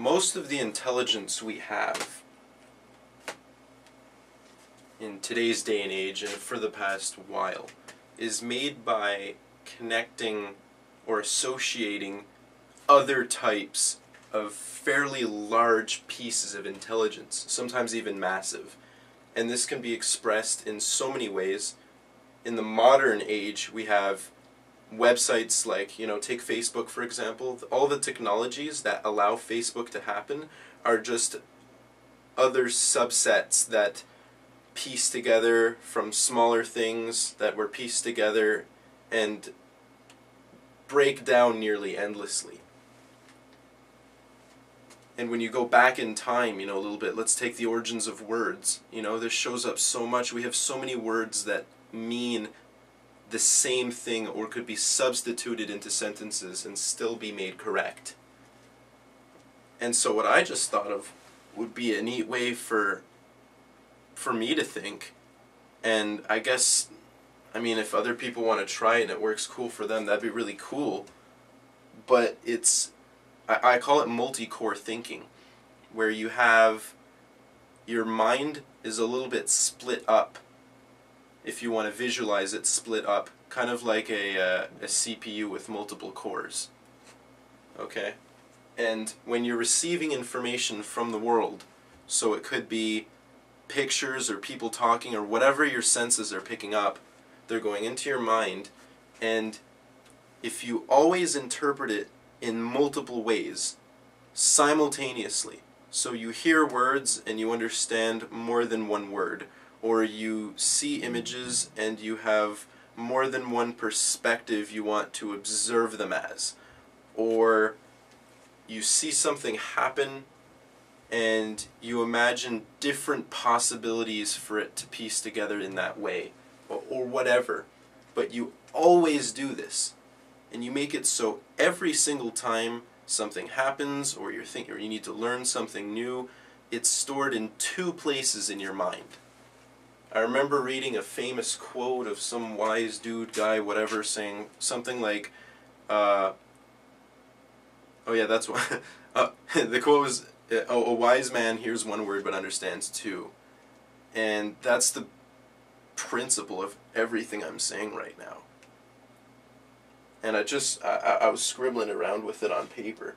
most of the intelligence we have in today's day and age, and for the past while, is made by connecting or associating other types of fairly large pieces of intelligence, sometimes even massive. And this can be expressed in so many ways. In the modern age, we have websites like, take Facebook for example. All the technologies that allow Facebook to happen are just other subsets that piece together from smaller things that were pieced together and break down nearly endlessly. And when you go back in time, a little bit, let's take the origins of words. This shows up so much. We have so many words that mean the same thing or could be substituted into sentences and still be made correct. And so what I just thought of would be a neat way for me to think, and I guess, if other people want to try it and it works cool for them, that'd be really cool. But I call it multi-core thinking, where you have your mind is a little bit split up. If you want to visualize it split up, kind of like a CPU with multiple cores. Okay? And when you're receiving information from the world, so it could be pictures or people talking or whatever your senses are picking up, they're going into your mind, and if you always interpret it in multiple ways, simultaneously, so you hear words and you understand more than one word, or you see images and you have more than one perspective you want to observe them as, or you see something happen and you imagine different possibilities for it to piece together in that way, or whatever, but you always do this, and you make it so every single time something happens or you need to learn something new, it's stored in two places in your mind. I remember reading a famous quote of some wise dude, guy, whatever, saying something like, oh yeah, that's what, the quote was, a wise man hears one word but understands two. And that's the principle of everything I'm saying right now. And I was scribbling around with it on paper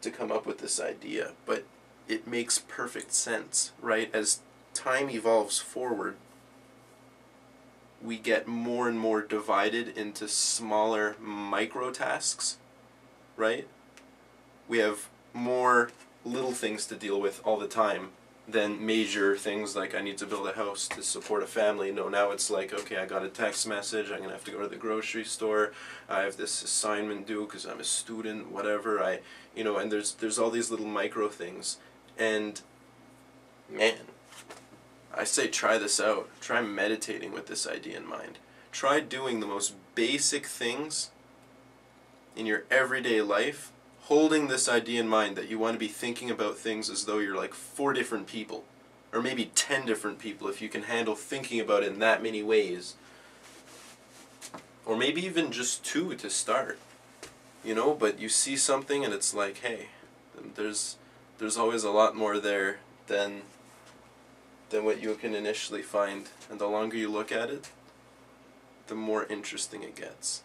to come up with this idea, but it makes perfect sense, right? As time evolves forward, we get more and more divided into smaller micro tasks, right? We have more little things to deal with all the time than major things like I need to build a house to support a family. No, now it's like, okay, I got a text message, I'm going to have to go to the grocery store, I have this assignment due because I'm a student, whatever, and there's all these little micro things. And man, I say try this out. Try meditating with this idea in mind. Try doing the most basic things in your everyday life, holding this idea in mind that you want to be thinking about things as though you're like 4 different people, or maybe 10 different people if you can handle thinking about it in that many ways. Or maybe even just 2 to start. But you see something and it's like, hey, there's always a lot more there than what you can initially find, and the longer you look at it, the more interesting it gets.